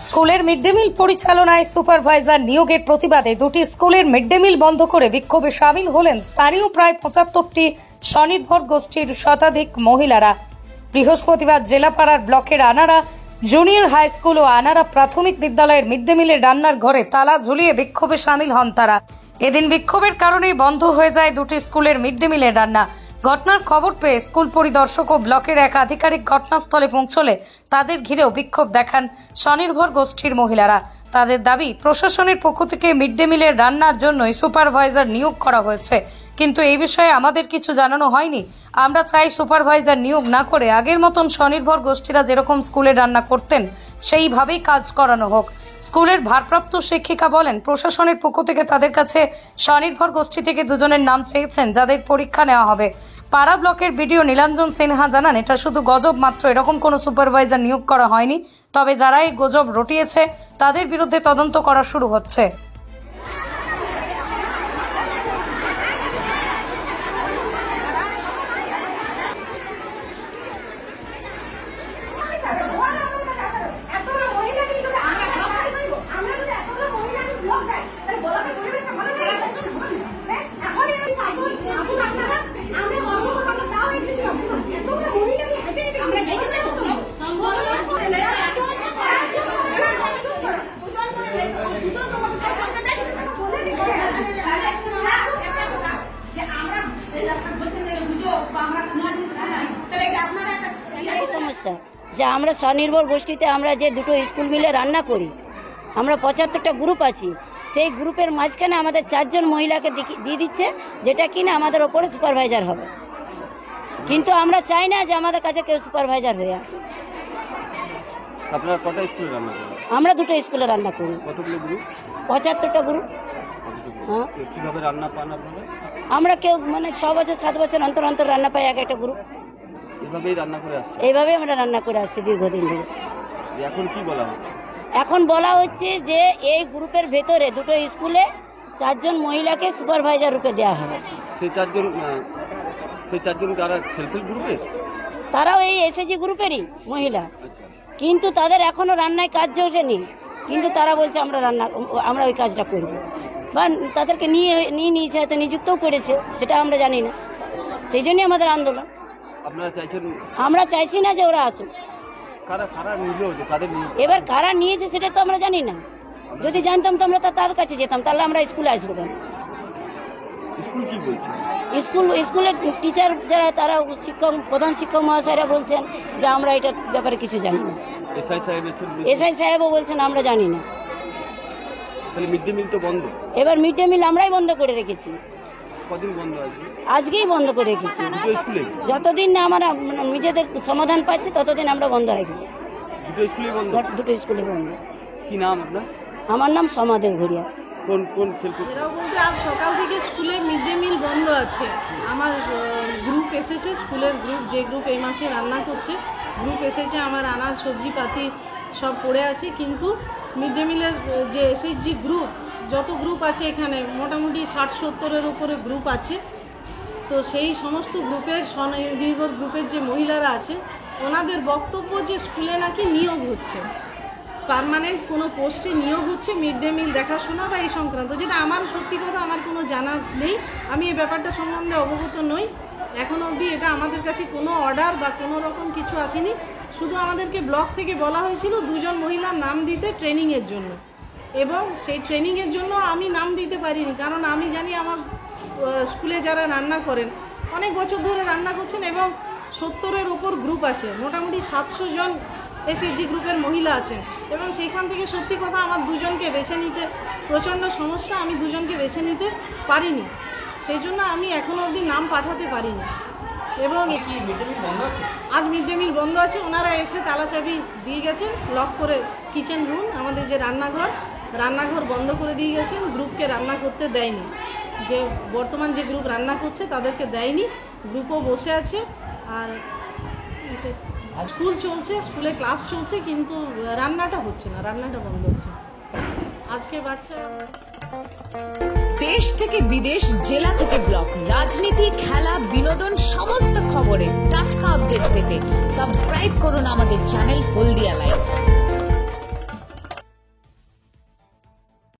স্কুলের mid day meal পরিচালনায় supervisor নিয়োগের প্রতিবাদে দুটি স্কুলের মিড ডে মিল বন্ধ করে বিক্ষোভে সামিল হলেন স্থানীয় প্রায় ৭৫টি স্বনির্ভর গোষ্ঠীর শতাধিক মহিলারা। বৃহস্পতিবার জেলাপাড়ার ব্লকের আনাড়া জুনিয়র হাই স্কুল ও আনাড়া প্রাথমিক বিদ্যালয়ের মিড ডে মিলের রান্নার ঘরে তালা ঝুলিয়ে বিক্ষোভে সামিল হন তারা। এদিন বিক্ষোভের কারণেই বন্ধ হয়ে যায় দুটি স্কুলের মিড ডে মিলের রান্না। ঘটনার খবর পেয়ে স্কুল পরিদর্শক ও ব্লকের এক আধিকারিক ঘটনাস্থলে পৌঁছলে তাদের ঘিরেও বিক্ষোভ দেখান স্বনির্ভর গোষ্ঠীর মহিলারা। তাদের দাবি, প্রশাসনের পক্ষ থেকে মিড ডে মিলের রান্নার জন্যই সুপারভাইজার নিয়োগ করা হয়েছে, কিন্তু এই বিষয়ে আমাদের কিছু জানানো হয়নি। আমরা চাই সুপারভাইজার নিয়োগ না করে আগের মতন স্বনির্ভর গোষ্ঠীরা যেরকম স্কুলে রান্না করতেন সেইভাবেই কাজ করানো হোক। স্কুলের ভারপ্রাপ্ত শিক্ষিকা বলেন, প্রশাসনের পক্ষ থেকে তাদের কাছে স্বনির্ভর গোষ্ঠী থেকে দুজনের নাম চেয়েছেন যাদের পরীক্ষা নেওয়া হবে। পাড়া ব্লকের বিডিও নীলাঞ্জন সিনহা জানান, এটা শুধু গজব মাত্র, এরকম কোনো সুপারভাইজার নিয়োগ করা হয়নি। তবে যারা এই গুজব রটিয়েছে তাদের বিরুদ্ধে তদন্ত করা শুরু হচ্ছে। সমস্যা যে আমরা স্বনির্ভর গোষ্ঠীতে আমরা যে দুটো স্কুল মিলে রান্না করি, আমরা ৭৫টা গ্রুপ আছি, সেই গ্রুপের মাঝখানে আমাদের 4 জন মহিলাকে দিয়ে দিচ্ছে, যেটা কিনা আমাদের ওপরে সুপারভাইজার হবে। কিন্তু আমরা চাই না যে আমাদের কাছে কেউ সুপারভাইজার হয়ে আসে। আপনারা কটা স্কুলে রান্না করেন? আমরা দুটো স্কুলে রান্না করি। কতগুলো গ্রুপ? ৭৫টা গ্রুপ। হ্যাঁ, কিভাবে রান্না পান আপনারা? আমরা কেউ 6 বছর 7 বছর অন্তর অন্তর রান্না পাই, একটা গ্রুপ। এইভাবেই রান্না করে আসছে? এইভাবে আমরা রান্না করে আসছি দীর্ঘদিন ধরে। এখন কি বলা হচ্ছে? এখন বলা হচ্ছে যে এই গ্রুপের ভেতরে দুটো স্কুলে 4 জন মহিলাকে সুপারভাইজার রূপে দেওয়া হবে। সেই 4 জন কারা? সেলফ হেল্প গ্রুপে? তারাও এই এসএসজি গ্রুপেরই মহিলা। আচ্ছা। কিন্তু তাদের এখনো রান্নায় কাজ জোটেনি, কিন্তু তারা বলছে আমরা ওই কাজটা করব, বা তাদেরকে নিয়েছে, হয়তো নিযুক্তও করেছে, সেটা আমরা জানি না। সেই জন্যই আমাদের আন্দোলন। আপনারা চাইছেন? আমরা চাইছি না যে ওরা আসুক। এবার কারা নিয়েছে সেটা তো আমরা জানি না। যদি জানতাম তো আমরা তার কাছে যেতাম, তাহলে আমরা স্কুলে আসবো কেন? স্কুল কি বলছে? স্কুলের টিচার যারা, তারা প্রধান শিক্ষক মহাশয়রা বলছেন যে আমরা এটার ব্যাপারে কিছু জানি না। এসআই সাহেবও বলছেন আমরা জানি না। মিড ডে মিল তো বন্ধ। এবার মিড ডে মিল আমরাই বন্ধ করে রেখেছি। কদিন বন্ধ আছে? আজকেই বন্ধ করে রেখেছি। যতদিন না আমরা নিজেদের সমাধান পাচ্ছি ততদিন আমরা বন্ধ রাখবো। দুটো স্কুলে বন্ধ। কি নাম আপনার? আমার নাম সমাদেব ঘুরিয়া। আজ সকাল থেকে স্কুলে মিড ডে মিল বন্ধ আছে। আমার গ্রুপ এসেছে, স্কুলের গ্রুপ, যে গ্রুপ এই মাসে রান্না করছে গ্রুপ এসেছে। আমার আনাজ সবজিপাতি সব পড়ে আছে, কিন্তু মিড ডে মিলের যে এসএসজি গ্রুপ, যত গ্রুপ আছে এখানে মোটামুটি 60-70-এর উপরে গ্রুপ আছে। তো সেই সমস্ত গ্রুপের, স্বনির্ভর গ্রুপের যে মহিলারা আছে, ওনাদের বক্তব্য যে স্কুলে নাকি নিয়োগ হচ্ছে, পার্মানেন্ট কোনো পোস্টে নিয়োগ হচ্ছে মিড ডে মিল দেখাশোনা বা এই সংক্রান্ত, যেটা আমার সত্যি কথা আমার কোনো জানা নেই। আমি এই ব্যাপারটা সম্বন্ধে অবগত নই। এখন অবধি এটা আমাদের কাছে কোনো অর্ডার বা কোনো রকম কিছু আসেনি। শুধু আমাদেরকে ব্লক থেকে বলা হয়েছিল 2 জন মহিলার নাম দিতে ট্রেনিংয়ের জন্য, এবং সেই ট্রেনিংয়ের জন্য আমি নাম দিতে পারিনি, কারণ আমি জানি আমার স্কুলে যারা রান্না করেন অনেক বছর ধরে রান্না করছেন, এবং 70-এর উপর গ্রুপ আছে, মোটামুটি 700 জন এসএসজি গ্রুপের মহিলা আছেন, এবং সেইখান থেকে সত্যি কথা আমার 2 জনকে বেছে নিতে প্রচণ্ড সমস্যা। আমি 2 জনকে বেছে নিতে পারিনি, সেই জন্য আমি এখনও অবধি নাম পাঠাতে পারিনি। এবং আজ মিড ডে মিল বন্ধ আছে। ওনারা এসে তালা চাবি দিয়ে গেছেন, লক করে কিচেন রুম, আমাদের যে রান্নাঘর বন্ধ করে দিয়ে গেছেন। গ্রুপকে রান্না করতে দেয়নি, যে বর্তমান যে গ্রুপ রান্না করছে তাদেরকে দেয়নি। গ্রুপও বসে আছে। আর স্কুল চলছে, স্কুলে ক্লাস চলছে, কিন্তু রান্নাটা হচ্ছে না, রান্নাটা বন্ধ হচ্ছে। আজকে বাচ্চা দেশ থেকে বিদেশ, জেলা থেকে ব্লক, রাজনীতি, খেলা, বিনোদন, সমস্ত খবরের টাটকা আপডেট পেতে সাবস্ক্রাইব করুন আমাদের চ্যানেল হলদিয়া লাইভ।